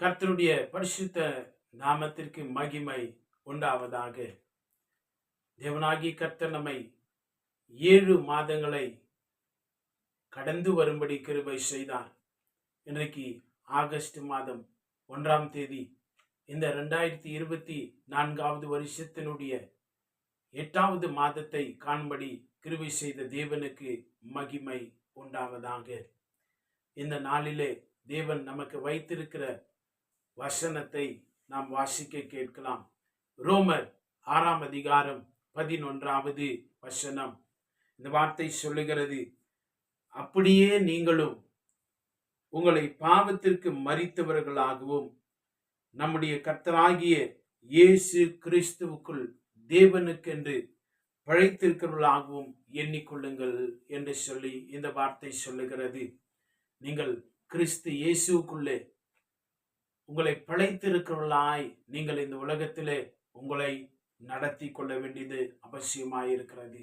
கர்த்தருடைய பரிசுத்த நாமத்திற்கு மகிமை உண்டாவதாக. தேவனாகி கர்த்தர் நம்மை 7 மாதங்களை கடந்து வரும்படி கிருபை செய்தார். இன்றைக்கு ஆகஸ்ட் மாதம் 1ஆம் தேதி. இந்த 2024வது வருஷத்தினுடைய 8வது மாதத்தை காணும்படி கிருபை செய்த தேவனுக்கு மகிமை உண்டாவதாக. இந்த நாளிலே தேவன் நமக்கு வைத்திருக்கிற வசனத்தை நாம் வாசிக்க கேட்கலாம். ரோமர் 6ஆம் அதிகாரம் 11வது வசனம். இந்த வார்த்தை சொல்லுகிறது, அப்படியே நீங்களும் உங்களை பாவத்திற்கு மரித்தவர்களாகவும் நம்முடைய கர்த்தராகிய இயேசு கிறிஸ்துவுக்குள் தேவனுக்கென்று பிழைத்திருக்கிறவர்களாகவும் எண்ணிக்கொள்ளுங்கள் என்று சொல்லி இந்த வார்த்தை சொல்லுகிறது. நீங்கள் கிறிஸ்து இயேசுக்குள்ளே உங்களை பிழைத்திருக்கிறவர்களாய் நீங்கள் இந்த உலகத்திலே உங்களை நடத்தி கொள்ள வேண்டியது அவசியமாயிருக்கிறது.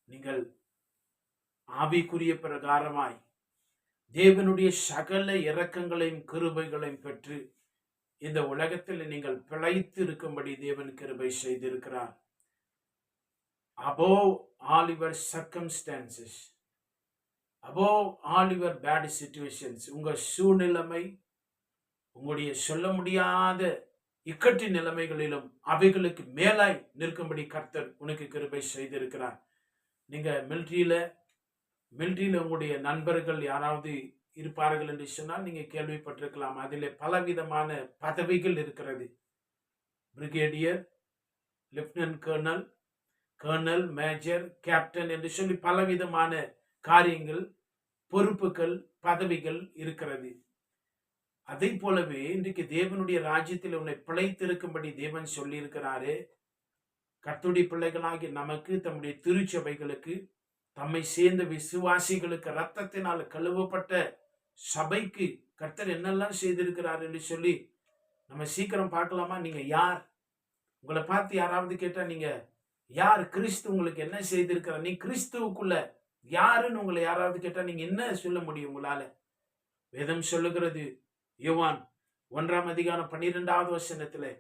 நீங்கள் ஆவிக்குரிய பிரகாரமாய் தேவனுடைய சகல இரக்கங்களையும் கிருபைகளையும் பெற்று இந்த உலகத்தில் நீங்கள் பிழைத்து இருக்கும்படி தேவன் கிருபை செய்திருக்கிறார். above all your circumstances, above all your bad situations, உங்க சூழ்நிலைமை, உங்களுடைய சொல்ல முடியாத இக்கட்டு நிலைமைகளிலும் அவைகளுக்கு மேலாய் நிற்கும்படி கர்த்தர் உனக்கு கிருபை செய்திருக்கிறார். நீங்க மிலிட்ரியில உங்களுடைய நண்பர்கள் யாராவது இருப்பார்கள் என்று சொன்னால் நீங்க கேள்விப்பட்டிருக்கலாம். அதில் பலவிதமான பதவிகள் இருக்கிறது. Brigadier, lieutenant colonel, colonel, major, captain என்று சொல்லி பலவிதமான காரியங்கள், பொறுப்புகள், பதவிகள் இருக்கிறது. அதை போலவே இன்றைக்கு தேவனுடைய ராஜ்யத்தில் உன்னை பிழைத்திருக்கும்படி தேவன் சொல்லி இருக்கிறாரு. கர்த்தருடைய பிள்ளைகளாகி நமக்கு, தம்முடைய திருச்சபைகளுக்கு, தம்மை சேர்ந்த விசுவாசிகளுக்கு, இரத்தத்தினால் கழுவப்பட்ட சபைக்கு கர்த்தர் என்னெல்லாம் செய்திருக்கிறார் என்று சொல்லி நம்ம சீக்கிரம் பார்க்கலாமா? நீங்க யார்? உங்களை பார்த்து யாராவது கேட்டா நீங்க யார்? கிறிஸ்து உங்களுக்கு என்ன செய்திருக்கிறார்? நீ கிறிஸ்துவுக்குள்ள யாருன்னு உங்களை யாராவது கேட்டா நீங்க என்ன சொல்ல முடியும் உங்களால? வேதம் சொல்லுகிறது, யோவான் 1ஆம் அதிகாரம் 12வது வசனத்திலே,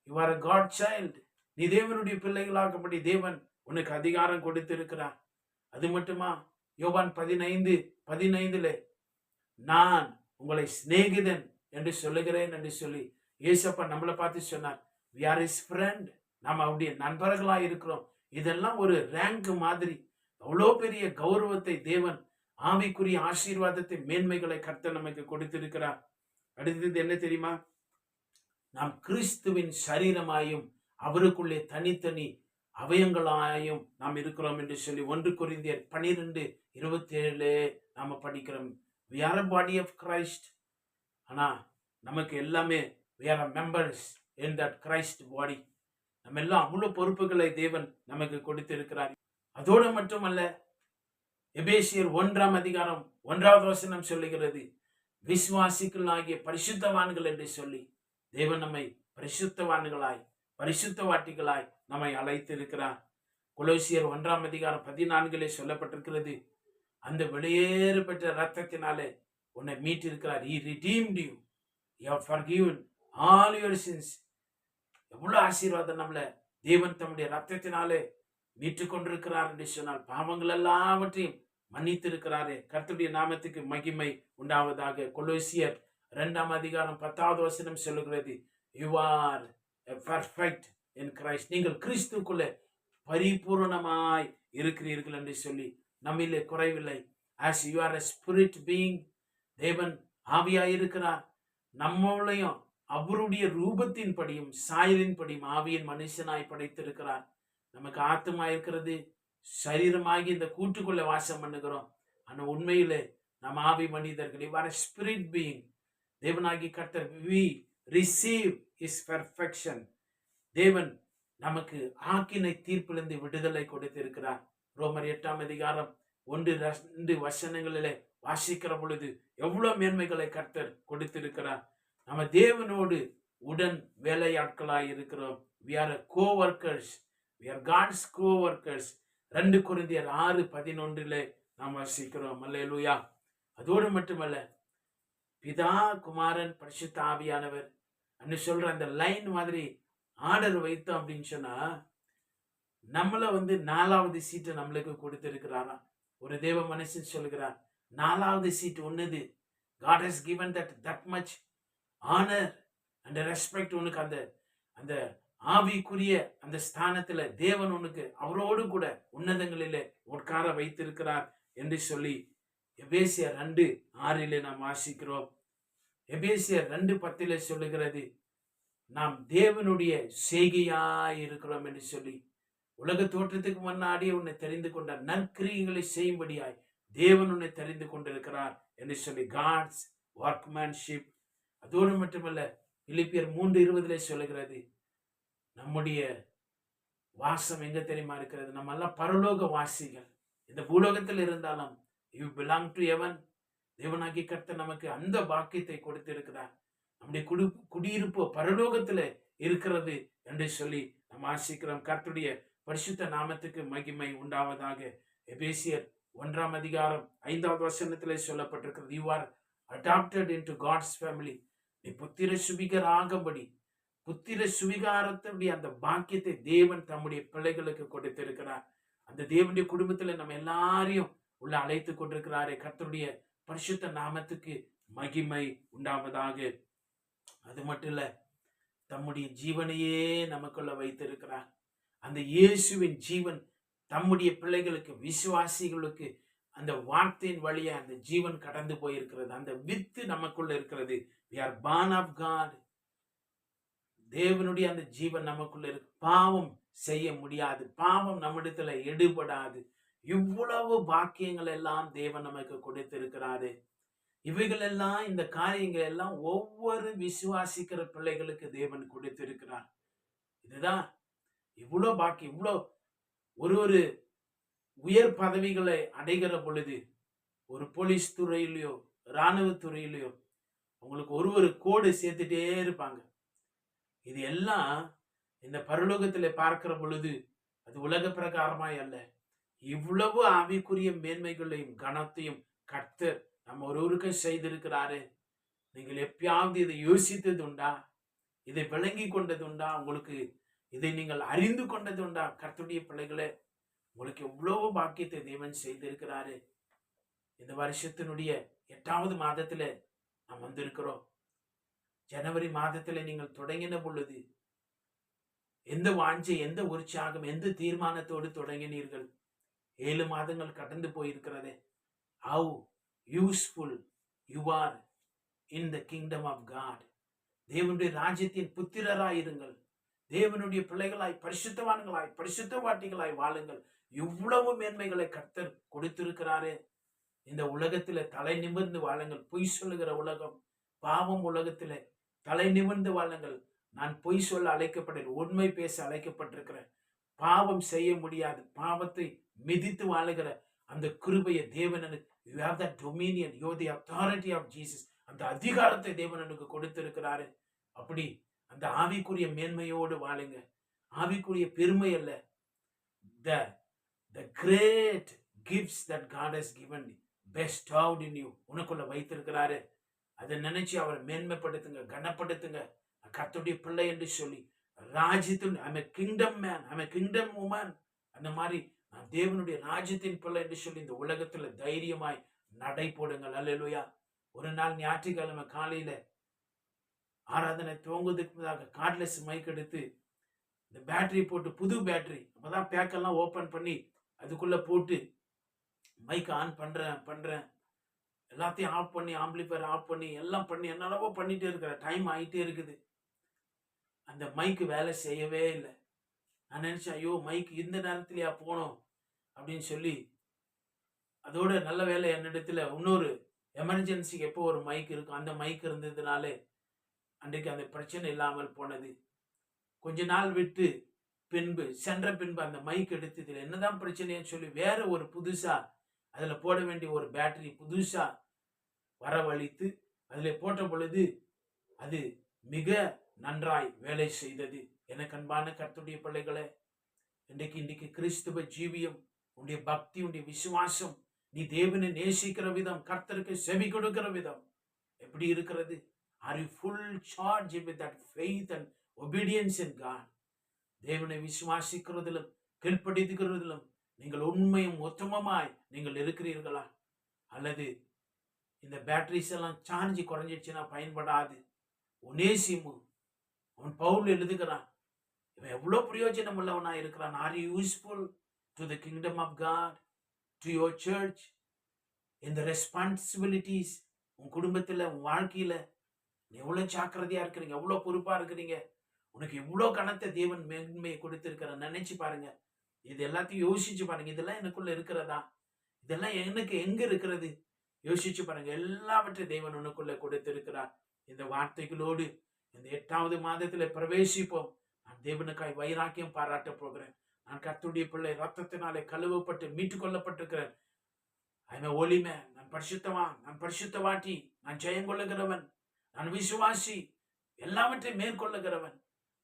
you are a God child, நீ தேவனுடைய பிள்ளைகளாகும்படி தேவன் உனக்கு அதிகாரம் கொடுத்திருக்கிறார். அது மட்டுமா? யோவான் 15:15 நான் உங்களை சிநேகிதன் என்று சொல்லுகிறேன் என்று சொல்லி இயேசப்பா நம்மளை பார்த்து சொன்னார். we are his friend, நாம் அவருடைய நண்பர்களா இருக்கிறோம். இதெல்லாம் ஒரு ரேங்க் மாதிரி. அவ்வளோ பெரிய கௌரவத்தை தேவன், ஆவிக்குரிய ஆசீர்வாதத்தை, மேன்மைகளை கர்த்தர் நமக்கு கொடுத்திருக்கிறார். அடுத்தது என்ன தெரியுமா? நாம் கிறிஸ்துவின் சரீரமாயும் அவருக்குள்ளே தனித்தனி அவயங்களாயும் நாம் இருக்கிறோம் என்று சொல்லி 1 கொரிந்தியர் 12:27 நாம படிக்கிறோம். we are a body of Christ. ஆனா நமக்கு எல்லாமே we are members in that Christ body. நம்ம எல்லாம் அவ்வளவு பொறுப்புகளை தேவன் நமக்கு கொடுத்திருக்கிறார். அதோடு மட்டுமல்ல, எபேசியர் 1ஆம் அதிகாரம் 1வது வசனம் சொல்லுகிறது, விசுவாசிகளாகிய பரிசுத்தவான்கள் என்று சொல்லி தேவன் நம்மை பரிசுத்தவான்களாய், பரிசுத்தவாட்டிகளாய் நம்மை அழைத்திருக்கிறார். கொலோசியர் 1ஆம் அதிகாரம் 14 சொல்லப்பட்டிருக்கிறது, அந்த வெளியேறு பெற்ற இரத்தத்தினாலே உன்னை மீட்டிருக்கிறார். he redeemed you, he have forgiven all your sins. எவ்வளவு ஆசீர்வாதம்! நம்மள தேவன் தம்முடைய இரத்தத்தினாலே மீட்டு கொண்டிருக்கிறார் என்று சொன்னால் பாவங்கள் எல்லாவற்றையும் மன்னித்திருக்கிறாரே. கர்த்தருடைய நாமத்துக்கு மகிமை உண்டாவதாக. கொலோசியர் 2ஆம் அதிகாரம் 10வது வசனம் சொல்லுகிறது, you are perfect in Christ, நீங்கள் கிறிஸ்துக்குள்ளே பரிபூர்ணமாய் இருக்கிறீர்கள் என்று சொல்லி நம்மிலே குறைவில்லை. as you are a spirit being, தேவன் ஆவியாய் இருக்கிறார். நம்மளையும் அவருடைய ரூபத்தின் படியும் சாயலின் படியும் ஆவியின் மனுஷனாய் படைத்திருக்கிறார். நமக்கு ஆத்மா இருக்கிறது, சரீரமாகி இந்த கூட்டுக்குள்ள வாசம் பண்ணுகிறோம். ஆனா உண்மையிலே நம் ஆவி மனிதர்கள். இவ்வாறு ஸ்பிரிட் பீயிங் தேவனாகி கர்த்தர், we receive his perfection. தேவன் நமக்கு ஆக்கினை தீர்ப்பிலிருந்து விடுதலை கொடுத்திருக்கிறார். ரோமர் 8ஆம் அதிகாரம் 1-2 வசனங்களிலே வாசிக்கிற பொழுது எவ்வளவு மேன்மைகளை கர்த்தர் கொடுத்திருக்கிறார். நம்ம தேவனோடு உடன் வேலையாட்களாய் இருக்கிறோம். we are co-workers, we are God's co-workers. 2 கொரிந்தியர் 6:11 நாம் வாசிக்கிறோம். அல்லேலூயா. அதோடு மட்டுமல்ல, பிதா, குமாரன், பரிசுத்த ஆவியானவர் சொல்ற அந்த லைன் மாதிரி ஆர்டர் வைத்தோம் அப்படின்னு சொன்னா நம்மள 4வது சீட்டு நம்மளுக்கு கொடுத்திருக்கிறாராம். ஒரு தேவ மனுஷன் சொல்கிறார், 4வது seat உன்னது. God has given that much honor and respect. உனக்கு அந்த அந்த ஆவிக்குரிய அந்த ஸ்தானத்துல தேவன் உனக்கு அவரோடு கூட உன்னதங்களிலே உட்கார வைத்திருக்கிறார் என்று சொல்லி எபேசியர் 2:6 நாம் வாசிக்கிறோம். எபேசியர் 2:10 சொல்லுகிறது, நாம் தேவனுடைய செய்கையாய் இருக்கிறோம் என்று சொல்லி. உலக தோற்றத்துக்கு முன்னாடி உன்னை தெரிந்து கொண்ட நற்கிரியைகளை செய்யும்படியாய் தேவன் உன்னை தெரிந்து கொண்டிருக்கிறார் என்று சொல்லி காட்ஸ் ஒர்க்மேன்ஷிப். அதோடு மட்டுமல்ல, பிலிப்பியர் 3:20 சொல்லுகிறது, நம்முடைய வாசம் எங்க தெரியுமா இருக்கிறது? நம்ம எல்லாம் பரலோக வாசிகள். இந்த பூலோகத்தில் இருந்தாலும் யூ பிலாங் டு ஹெவன். தேவனாகி கர்த்தர் நமக்கு அந்த பாக்கியத்தை கொடுத்திருக்கிறார். நம்முடைய குடியிருப்பு பரலோகத்துல இருக்கிறது என்று சொல்லி நம்ம ஆசிக்கிறோம். கர்த்தருடைய பரிசுத்த நாமத்துக்கு மகிமை உண்டாவதாக. எபேசியர் 1:5 சொல்லப்பட்டிருக்கிறது, you are adopted into God's family. நீ புத்திர சுவிகர் ஆகும்படி, புத்திர சுவிகாரத்துடைய அந்த பாக்கியத்தை தேவன் தம்முடைய பிள்ளைகளுக்கு கொடுத்திருக்கிறார். அந்த தேவனுடைய குடும்பத்துல நம்ம எல்லாரையும் உள்ள அழைத்து கொண்டிருக்கிறாரே. கர்த்தருடைய பரிசுத்த நாமத்துக்கு மகிமை உண்டாவதாக. அது மட்டும் இல்ல, தம்முடைய ஜீவனையே நமக்குள்ள வைத்திருக்கிறார். அந்த இயேசுவின் ஜீவன் தம்முடைய பிள்ளைகளுக்கு, விசுவாசிகளுக்கு அந்த வார்த்தையின் வழியா அந்த ஜீவன் கடந்து போயிருக்கிறது. அந்த வித்து நமக்குள்ள இருக்கிறது. we are born of God. தேவனுடைய அந்த ஜீவன் நமக்குள்ள இருக்கு. பாவம் செய்ய முடியாது, பாவம் நம்மிடத்துல எடுபடாது. இவ்வளவு பாக்கியங்கள் எல்லாம் தேவன் நமக்கு கொடுத்திருக்கிறாரு. இவைகள் எல்லாம், இந்த காரியங்கள் எல்லாம் ஒவ்வொரு விசுவாசிக்கிற பிள்ளைகளுக்கு தேவன் கொடுத்திருக்கிறார். இதுதான் இவ்வளோ பாக்கி. இவ்வளோ ஒரு உயர் பதவிகளை அடைகிற பொழுது, ஒரு போலீஸ் துறையிலையோ இராணுவ துறையிலையோ உங்களுக்கு ஒரு கோடு சேர்த்துட்டே இருப்பாங்க. இது எல்லாம் இந்த பரலோகத்துல பார்க்கிற பொழுது அது உலக பிரகாரமாய் அல்ல. இவ்வளவு ஆவிக்குரிய மேன்மைகளையும் கனத்தையும் கர்த்தர் நம்ம ஒருவருக்கு செய்திருக்கிறாரு. நீங்கள் எப்பயாவது இதை யோசித்தது உண்டா? இதை விளங்கி கொண்டது உண்டா? உங்களுக்கு இதை நீங்கள் அறிந்து கொண்டது உண்டா? கர்த்தருடைய பிள்ளைகளே, உங்களுக்கு எவ்வளவு பாக்கியத்தை தேவன் செய்திருக்கிறாரு. இந்த வருஷத்தினுடைய 8வது மாதத்துல நாம் வந்திருக்கிறோம். ஜனவரி மாதத்துல நீங்கள் தொடங்கின பொழுது எந்த வாஞ்சை, எந்த உற்சாகம், எந்த தீர்மானத்தோடு தொடங்கினீர்கள்? 7 மாதங்கள் கடந்து போயிருக்கிறது. How useful you are in the kingdom of God. தேவனுடைய ராஜ்யத்தின் புத்திரராயிருங்கள். தேவனுடைய பிள்ளைகளாய், பரிசுத்தவான்களாய், பரிசுத்தவாட்டிகளாய் வாழுங்கள். இவ்வளவு மேன்மைகளை கர்த்தர் கொடுத்திருக்கிறாரே. இந்த உலகத்துல தலை நிமிர்ந்து வாழுங்கள். பொய் சொல்லுகிற உலகம், பாவம் உலகத்துல தலை நிமிர்ந்து வாழுங்கள். நான் பொய் சொல்ல அழைக்கப்பட்டேன், உண்மை பேச அழைக்கப்பட்டிருக்கிறேன். பாவம் செய்ய முடியாது. பாவத்தை மிதித்து வாழுகிற அந்த கிருபையை தேவனுக்கு, you have that dominion, you have the authority of Jesus. அந்த அதிகாரத்தை தேவனுக்கு கொடுத்திருக்கிறாரு. அப்படி அந்த ஆவிக்குரிய மேன்மையோடு வாழுங்க. ஆவிக்குரிய பெருமை அல்ல, the great gifts that God has given bestowed in you, உனக்குள்ள வைத்திருக்கிறாரு. அதை நினைச்சு அவரை மேன்மைப்படுத்துங்க, கனப்படுத்துங்க. கர்த்தருடைய பிள்ளை என்று சொல்லி ராஜ்யத்தின் I'm a kingdom man, I'm a kingdom woman, அந்த மாதிரி நான் தேவனுடைய ராஜ்யத்தின் பிள்ளை என்று சொல்லி இந்த உலகத்துல தைரியமாய் நடை போடுங்கள். அல்லேலூயா. ஒரு நாள் ஞாயிற்றுக்கிழமை காலையில ஆராதனை துவங்குவதற்கு முன்னதாக கார்ட்லெஸ் மைக் எடுத்து இந்த பேட்டரி போட்டு, புது பேட்டரி, அப்பதான் பேக்கெல்லாம் ஓப்பன் பண்ணி அதுக்குள்ள போட்டு மைக் ஆன் பண்றேன் எல்லாத்தையும் ஆஃப் பண்ணி, ஆம்பிளிஃபயர் ஆஃப் பண்ணி, எல்லாம் பண்ணி என்னென்னவோ பண்ணிட்டே இருக்கிற. டைம் ஆகிட்டே இருக்குது. அந்த மைக்கு வேலை செய்யவே இல்லை. நான் நினைச்சேன், ஐயோ மைக் இந்த நேரத்திலேயா போனோம் அப்படின்னு சொல்லி. அதோட நல்ல வேலை என்னிடத்துல இன்னொரு எமர்ஜென்சிக்கு எப்போ ஒரு மைக் இருக்கும், அந்த மைக் இருந்ததுனாலே அன்றைக்கு அந்த பிரச்சனை இல்லாமல் போனது. கொஞ்ச நாள் விட்டு சென்ற பின்பு அந்த மைக் எடுத்து இதில் என்னதான் பிரச்சனைன்னு சொல்லி வேற ஒரு புதுசா அதுல போட வேண்டிய ஒரு பேட்டரி புதுசா வரவழைத்து அதில் போட்ட பொழுது அது மிக நன்றாய் வேலை செய்தது. எனக்கு அன்பான கர்த்தருடைய பிள்ளைகளே, இன்றைக்கு கிறிஸ்துவ ஜீவியம், உன்னுடைய பக்தி, உன்னுடைய விசுவாசம், நீ தேவனை நேசிக்கிற விதம், கர்த்தருக்கு செவி கொடுக்கிற விதம் எப்படி இருக்கிறது? Are you full charge with that faith and obedience in God? தேவனை விசுவாசிக்கிறதிலும் கீழ்ப்படிக்கிறதிலும் நீங்கள் உண்மையும் உத்தமமாய் நீங்கள் இருக்கிறீர்களா? அல்லது இந்த பேட்டரிஸ் எல்லாம் சார்ஜ் குறைஞ்சிடுச்சுன்னா பயன்படாது. ஒனேசிமு, அவன் பவுல் எழுதுகிறான், இவன் எவ்வளவு பிரயோஜனம் உள்ளவனா இருக்கிறான். Are you useful to the kingdom of God, to your church, இந்த ரெஸ்பான்சிபிலிட்டிஸ் உன் குடும்பத்துல, உன் வாழ்க்கையில எவ்வளவு ஜாக்கிரதையா இருக்கிறீங்க, எவ்வளவு பொறுப்பா இருக்கிறீங்க. உனக்கு எவ்வளவு கனத்த தேவன் மேன்மையை கொடுத்திருக்கிற நினைச்சு பாருங்க. இது எல்லாத்தையும் யோசிச்சு பாருங்க. இதெல்லாம் எனக்குள்ள இருக்கிறதா? இதெல்லாம் எனக்கு எங்க இருக்கிறது? யோசிச்சு பாருங்க. எல்லாவற்றையும் தேவன் உனக்குள்ள கொடுத்திருக்கிறார். இந்த வார்த்தைகளோடு இந்த 8வது மாதத்துல பிரவேசிப்போம். நான் தேவனுக்காய் வைராக்கியம் பாராட்ட போகிறேன். நான் கர்த்தருடைய பிள்ளை, ரத்தத்தினாலே கழுவப்பட்டு மீட்டுக் கொள்ளப்பட்டிருக்கிறேன். ஒளிமேன், நான் பரிசுத்தவான், நான் பரிசுத்தவாட்டி, நான் ஜெயம் கொள்ளுகிறவன், நான் விசுவாசி, எல்லாவற்றையும் மேற்கொள்ளுகிறவன்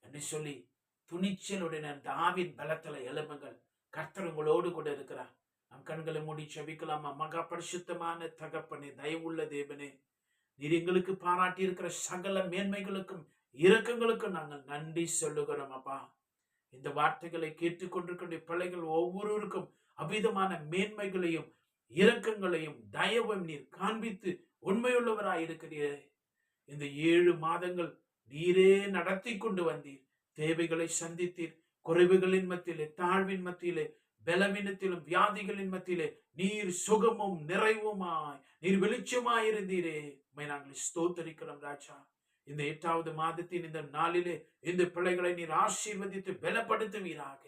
என்று சொல்லி துணிச்சலுடன் அந்த ஆவின் பலத்துல எழும்புங்கள். கர்த்தர் உங்களோடு கூட இருக்கிறார். நம் கண்களை மூடி செபிக்கலாமா? மகா பரிசுத்தமான தகப்பனே, தயவுள்ள தேவனே, நீர் எங்களுக்கு பாராட்டி இருக்கிற சகல மேன்மைகளுக்கும் இரக்கங்களுக்கும் நாங்கள் நன்றி சொல்லுகிறோம் அப்பா. இந்த வார்த்தைகளை கேட்டுக்கொண்டிருக்கிற பிள்ளைகள் ஒவ்வொருவருக்கும் அவ்விதமான மேன்மைகளையும் இரக்கங்களையும் தயவும் நீர் காண்பித்து உண்மையுள்ளவராய் இருக்கிறீரே. இந்த 7 மாதங்கள் நீரே நடத்தி கொண்டு வந்தீர். தேவைகளை சந்தித்தீர். குறைவுகளின் மத்தியிலே, தாழ்வின் மத்தியிலே, பலவீனத்திலும் வியாதிகளின் மத்தியிலே நீர் சுகமும் நிறைவுமாய், நீர் வெளிச்சமாயிருந்தீரே. நாங்கள் ஸ்தோத்தரிக்கிறோம் ராஜா. இந்த 8வது மாதத்தின் இந்த நாளிலே இந்த பிள்ளைகளை நீர் ஆசீர்வதித்து பலப்படுத்துவீராக.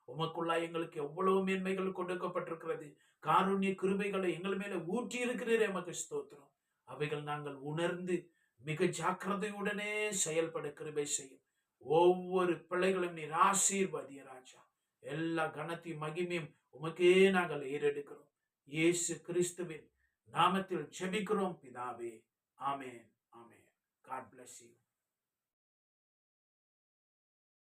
உமக்குள்ளா எங்களுக்கு எவ்வளவு மேன்மைகள் கொடுக்கப்பட்டிருக்கிறது. காருண்ய கிருபைகளை எங்கள் மேல ஊற்றி இருக்கிறீரே, எமக்கு ஸ்தோத்திரம். அவைகள் நாங்கள் உணர்ந்து மிக ஜாக்கிரதையுடனே செயல்பட கிருபை செய்யும். ஒவ்வொரு பிள்ளைகளும் நீர் ஆசீர்வதிய ராஜா. எல்லா கனத்தையும் மகிமையும் உமக்கே நாங்கள் ஏறெடுக்கிறோம். இயேசு கிறிஸ்துவின் நாமத்தில் ஜெபிக்கிறோம் பிதாவே. ஆமென், ஆமென். God bless you.